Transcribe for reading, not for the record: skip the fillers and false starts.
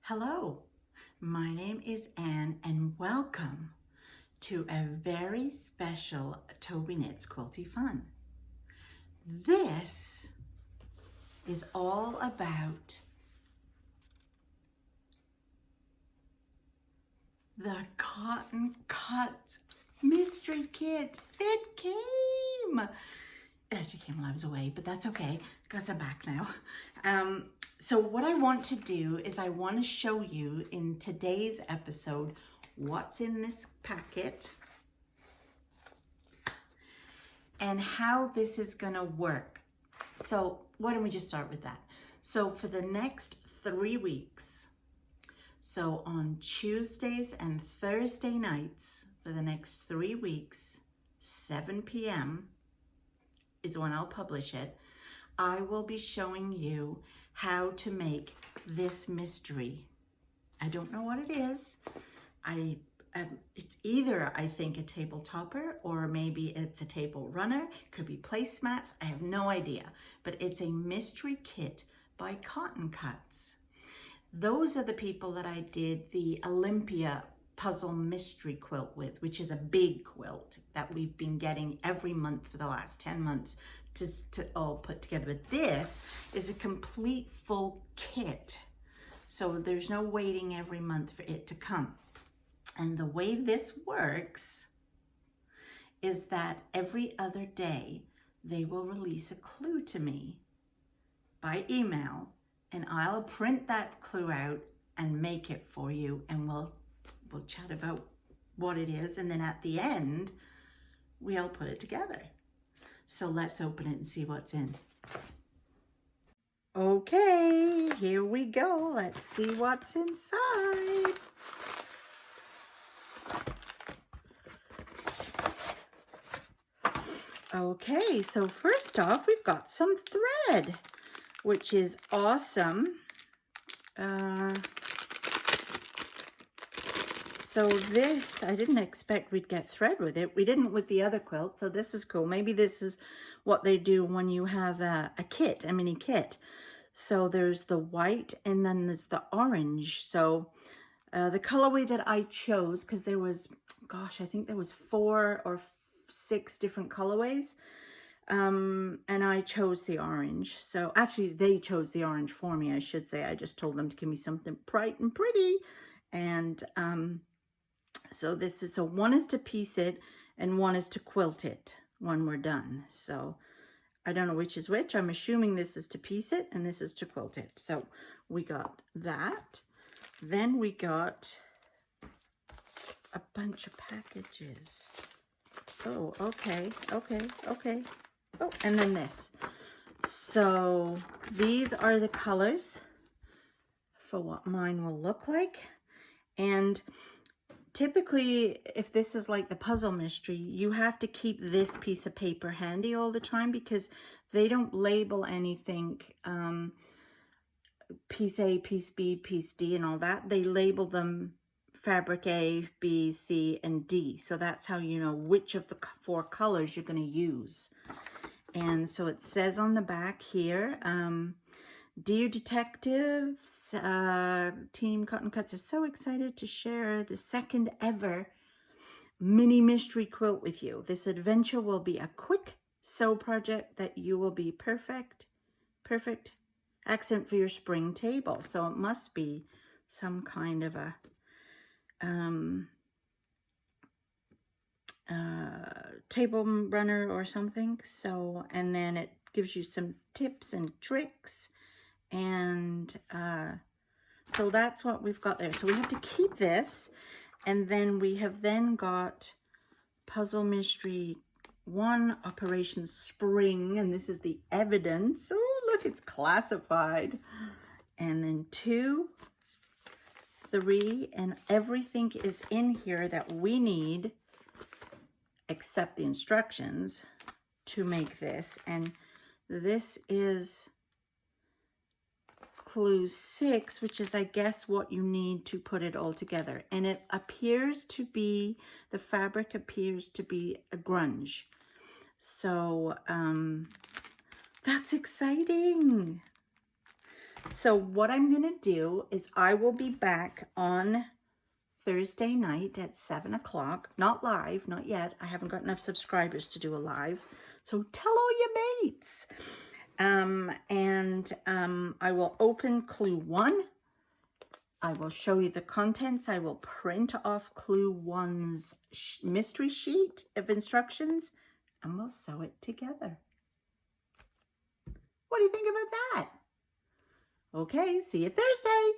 Hello, my name is Anne and welcome to a very special Tobyknits Quilty Fun. This is all about the Cotton Cut mystery kit. It came! It actually came while I was away, but that's okay because I'm back now. So what I want to do is I want to show you in today's episode what's in this packet and how this is going to work. So why don't we just start with that? So for the next 3 weeks, so on Tuesdays and Thursday nights for the next 3 weeks, 7 p.m. is when I'll publish it. I will be showing you how to make this mystery. I don't know what it is. It's either, I think, a table topper or maybe it's a table runner. Could be placemats. I have no idea. But it's a mystery kit by Tobyknits. Those are the people that I did the Olympia puzzle mystery quilt with, which is a big quilt that we've been getting every month for the last 10 months to all put together. But this is a complete full kit. So there's no waiting every month for it to come. And the way this works is that every other day they will release a clue to me by email, and I'll print that clue out and make it for you, and we'll chat about what it is, and then at the end we'll put it together. So let's open it and see what's in. Okay, here we go. Let's see what's inside. Okay, so first off, we've got some thread, which is awesome. So this, I didn't expect we'd get thread with it. We didn't with the other quilt, so this is cool. Maybe this is what they do when you have a kit, a mini kit. So there's the white and then there's the orange. So the colorway that I chose, because there was, gosh, I think there was 4 or 6 different colorways. And I chose the orange. So actually they chose the orange for me, I should say. I just told them to give me something bright and pretty. And so this is, so one is to piece it and one is to quilt it when we're done. So I don't know which is which. I'm assuming this is to piece it and this is to quilt it. So we got that. Then we got a bunch of packages. Oh, okay. Oh, and then this. So these are the colors for what mine will look like. And typically, if this is like the puzzle mystery, you have to keep this piece of paper handy all the time because they don't label anything piece A, piece B, piece D and all that. They label them fabric A, B, C, and D. So that's how you know which of the 4 colors you're going to use. And so it says on the back here, Dear Detectives, Team Tobyknits is so excited to share the 2nd ever mini mystery quilt with you. This adventure will be a quick sew project that you will be perfect accent for your spring table. So it must be some kind of a table runner or something. So, and then it gives you some tips and tricks. And so that's what we've got there. So we have to keep this. And then we have then got Puzzle Mystery 1, Operation Spring. And this is the evidence. Oh, look, it's classified. And then 2, 3, and everything is in here that we need except the instructions to make this. And this is clue 6, which is, I guess, what you need to put it all together. And it appears to be, the fabric appears to be a grunge. So that's exciting. So what I'm going to do is I will be back on Thursday night at 7 o'clock. Not live, not yet. I haven't got enough subscribers to do a live. So tell all your mates. I will open clue 1. I will show you the contents. I will print off clue 1's mystery sheet of instructions, and we'll sew it together. What do you think about that? Okay, see you Thursday.